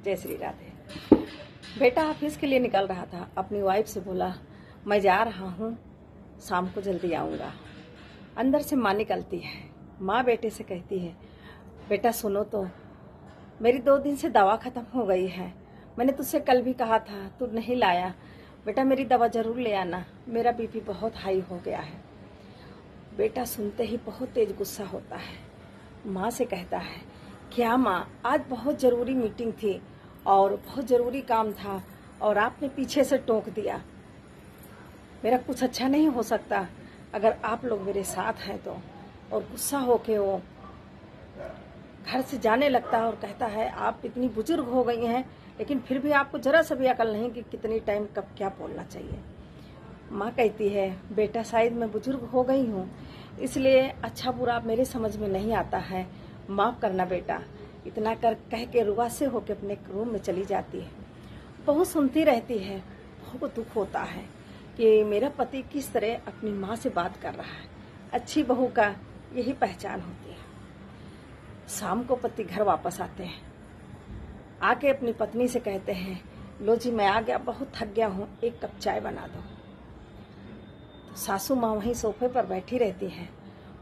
जय श्री राधे। बेटा ऑफिस के लिए निकल रहा था, अपनी वाइफ से बोला मैं जा रहा हूँ, शाम को जल्दी आऊँगा। अंदर से माँ निकलती है। माँ बेटे से कहती है, बेटा सुनो तो, मेरी 2 दिन से दवा ख़त्म हो गई है। मैंने तुझसे कल भी कहा था, तू नहीं लाया। बेटा मेरी दवा ज़रूर ले आना, मेरा बीपी बहुत हाई हो गया है। बेटा सुनते ही बहुत तेज गुस्सा होता है। माँ से कहता है, क्या माँ, आज बहुत ज़रूरी मीटिंग थी और बहुत ज़रूरी काम था और आपने पीछे से टोक दिया। मेरा कुछ अच्छा नहीं हो सकता अगर आप लोग मेरे साथ हैं तो। और गुस्सा होके वो घर से जाने लगता है और कहता है, आप इतनी बुजुर्ग हो गई हैं लेकिन फिर भी आपको ज़रा सा भी अकल नहीं कि कितनी टाइम कब क्या बोलना चाहिए। माँ कहती है, बेटा शायद मैं बुजुर्ग हो गई हूँ, इसलिए अच्छा बुरा मेरे समझ में नहीं आता है, माफ़ करना बेटा। इतना कर कह के रुआसे होकर अपने रूम में चली जाती है। बहू सुनती रहती है। बहू को दुख होता है कि मेरा पति किस तरह अपनी माँ से बात कर रहा है। अच्छी बहू का यही पहचान होती है। शाम को पति घर वापस आते हैं, आके अपनी पत्नी से कहते हैं, लो जी मैं आ गया, बहुत थक गया हूँ, एक कप चाय बना दो। तो सासू माँ वहीं सोफे पर बैठी रहती हैं,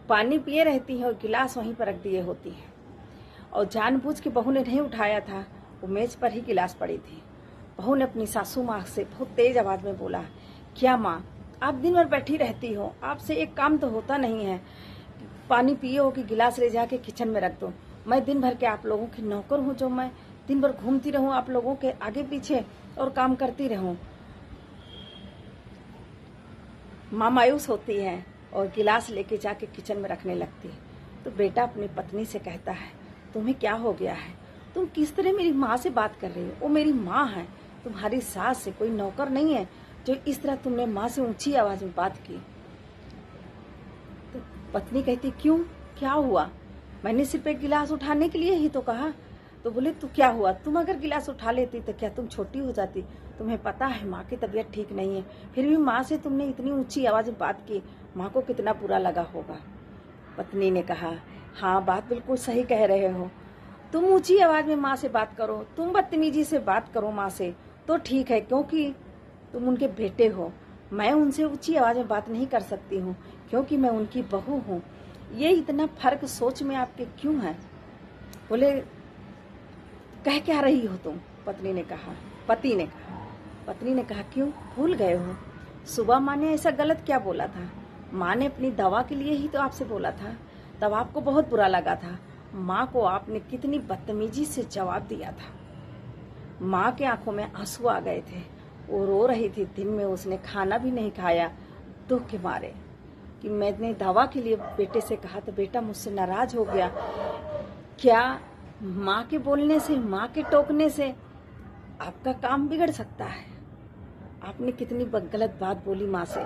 पानी पिए रहती हैं और गिलास वहीं पर रख दिए होती हैं। और जानबूझ के बहू ने नहीं उठाया था, वो मेज पर ही गिलास पड़ी थी। बहू ने अपनी सासू माँ से बहुत तेज आवाज़ में बोला, क्या माँ, आप दिन भर बैठी रहती हो, आपसे एक काम तो होता नहीं है। पानी पिए हो कि गिलास ले जाके किचन में रख दो। मैं दिन भर के आप लोगों की नौकर हूँ, जो मैं दिन भर घूमती रहूँ आप लोगों के आगे पीछे और काम करती रहूँ। माँ मायूस होती है और गिलास लेके जाके किचन में रखने लगती है। तो बेटा अपनी पत्नी से कहता है, तुम्हें क्या हो गया है? तुम किस तरह मेरी माँ से बात कर रही हो? वो मेरी माँ है, तुम्हारी सास से कोई नौकर नहीं है जो इस तरह तुमने माँ से ऊंची आवाज में बात की। तो पत्नी कहती, क्यों, क्या हुआ? मैंने सिर्फ एक गिलास उठाने के लिए ही तो कहा। तो बोले, तो क्या हुआ? तुम अगर गिलास उठा लेती तो क्या तुम छोटी हो जाती? तुम्हें पता है माँ की तबीयत ठीक नहीं है, फिर भी माँ से तुमने इतनी ऊंची आवाज में बात की, माँ को कितना बुरा लगा होगा। पत्नी ने कहा, हाँ बात बिल्कुल सही कह रहे हो, तुम ऊंची आवाज में माँ से बात करो, तुम बदतमीजी से बात करो माँ से तो ठीक है, क्योंकि तुम उनके बेटे हो। मैं उनसे ऊंची आवाज में बात नहीं कर सकती हूँ क्योंकि मैं उनकी बहू हूँ। ये इतना फर्क सोच में आपके क्यों है? बोले, कह क्या रही हो तुम? पत्नी ने कहा, पत्नी ने कहा, क्यों भूल गए हो? सुबह माँ ने ऐसा गलत क्या बोला था? माँ ने अपनी दवा के लिए ही तो आपसे बोला था, तब आपको बहुत बुरा लगा था। माँ को आपने कितनी बदतमीजी से जवाब दिया था। माँ के आंखों में आंसू आ गए थे, वो रो रही थी। दिन में उसने खाना भी नहीं खाया दुख के मारे कि मैंने दवा के लिए बेटे से कहा तो बेटा मुझसे नाराज हो गया। क्या माँ के बोलने से, माँ के टोकने से आपका काम बिगड़ सकता है? आपने कितनी गलत बात बोली माँ से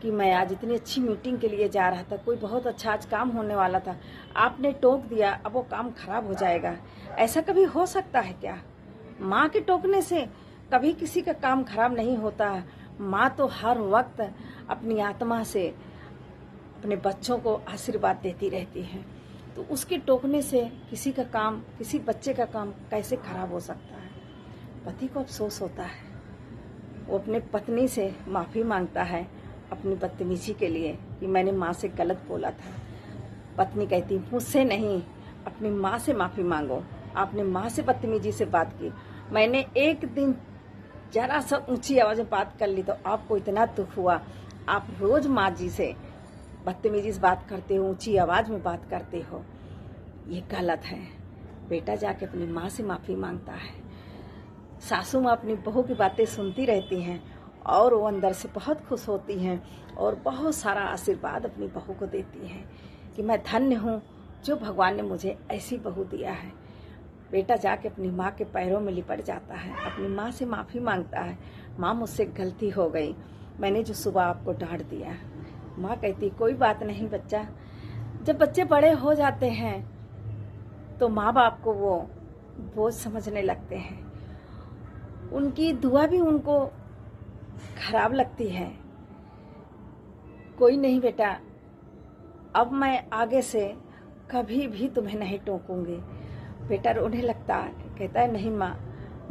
कि मैं आज इतनी अच्छी मीटिंग के लिए जा रहा था, कोई बहुत अच्छा आज काम होने वाला था, आपने टोक दिया, अब वो काम खराब हो जाएगा। ऐसा कभी हो सकता है क्या? माँ के टोकने से कभी किसी का काम खराब नहीं होता। माँ तो हर वक्त अपनी आत्मा से अपने बच्चों को आशीर्वाद देती रहती है, तो उसके टोकने से किसी का काम, किसी बच्चे का काम कैसे खराब हो सकता है? पति को अफसोस होता है, वो अपने पत्नी से माफ़ी मांगता है अपनी बदतमीजी के लिए कि मैंने माँ से गलत बोला था। पत्नी कहती, मुझसे नहीं, अपनी माँ से माफ़ी मांगो, आपने माँ से बदतमीजी से बात की। मैंने एक दिन जरा सा ऊंची आवाज़ में बात कर ली तो आपको इतना दुख हुआ। आप रोज़ माँ जी से बदतमीजी से बात करते हो, ऊंची आवाज़ में बात करते हो, ये गलत है। बेटा जाके अपनी माँ से माफ़ी मांगता है। सासू माँ अपनी बहू की बातें सुनती रहती हैं और वो अंदर से बहुत खुश होती हैं और बहुत सारा आशीर्वाद अपनी बहू को देती हैं कि मैं धन्य हूँ जो भगवान ने मुझे ऐसी बहू दिया है। बेटा जाके अपनी माँ के पैरों में लिपट जाता है, अपनी माँ से माफ़ी मांगता है, माँ मुझसे गलती हो गई, मैंने जो सुबह आपको डांट दिया। माँ कहती, कोई बात नहीं बच्चा, जब बच्चे बड़े हो जाते हैं तो माँ बाप को वो बोझ समझने लगते हैं, उनकी दुआ भी उनको खराब लगती है। कोई नहीं बेटा, अब मैं आगे से कभी भी तुम्हें नहीं टोकूंगी। बेटा रोने लगता है, कहता है, नहीं माँ,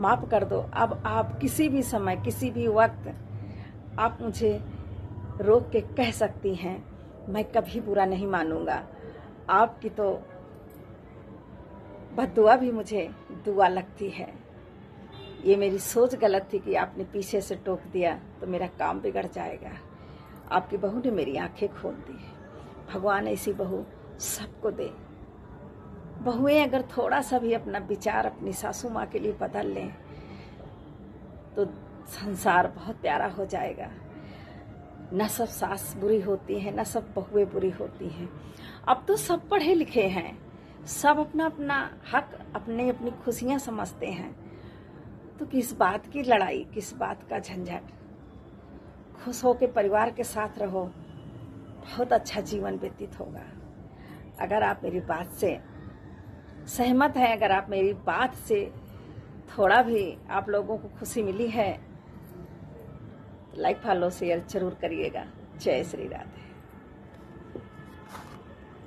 माफ़ कर दो। अब आप किसी भी समय, किसी भी वक्त आप मुझे रोक के कह सकती हैं, मैं कभी बुरा नहीं मानूंगा। आपकी तो बद्दुआ भी मुझे दुआ लगती है। ये मेरी सोच गलत थी कि आपने पीछे से टोक दिया तो मेरा काम बिगड़ जाएगा। आपकी बहू ने मेरी आंखें खोल दी। भगवान ऐसी बहू सबको दे। बहुएं अगर थोड़ा सा भी अपना विचार अपनी सासू माँ के लिए बदल लें तो संसार बहुत प्यारा हो जाएगा। न सब सास बुरी होती हैं, न सब बहुएं बुरी होती हैं। अब तो सब पढ़े लिखे हैं, सब अपना अपना हक, अपनी अपनी खुशियां समझते हैं। तो किस बात की लड़ाई, किस बात का झंझट। खुश हो के परिवार के साथ रहो, बहुत अच्छा जीवन व्यतीत होगा। अगर आप मेरी बात से सहमत हैं, अगर आप मेरी बात से थोड़ा भी आप लोगों को खुशी मिली है, लाइक फॉलो शेयर जरूर करिएगा। जय श्री राधे।